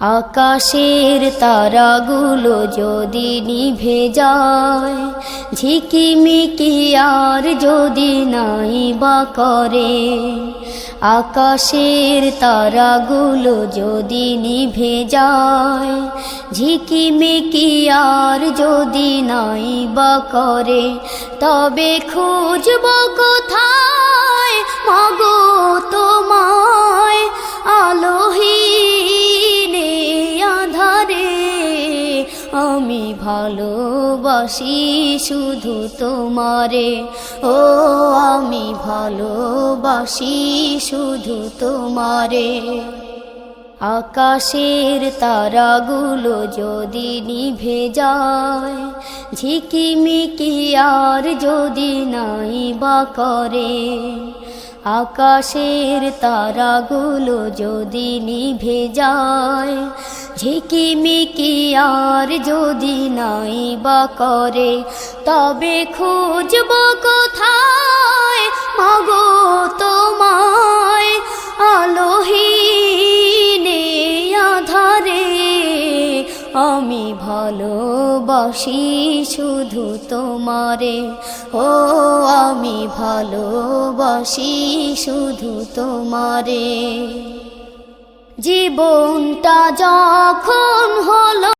আকাশের তারাগুলো যদি নিভে যায়, ঝিকিমিকি আর যদি নাই বা করে। আকাশের তারাগুলো যদি নিভে যায়, ঝিকিমিকি আর যদি নাই বা করে, তবে খুঁজব কোথায় মাগো তোমায়, আলোহীনে আঁধারে। আমি ভালোবাসি শুধু তোমারে, ও আমি ভালোবাসি শুধু তোমারে। আকাশের তারাগুলো যদি নিভে যায়, ঝিকিমিকি আর যদি নাই বা করে। আকাশের তারাগুলো যদি নিভে যায়, ঝিকিমিকি আর যদি নাই বা করে, তবে খুঁজব কোথায় মাগো তোমায়, আলোহীনে আঁধারে। আমি ভালোবাসি শুধু তোমারে, ও আমি ভালোবাসি শুধু তোমারে। জীবনটা যখন হলো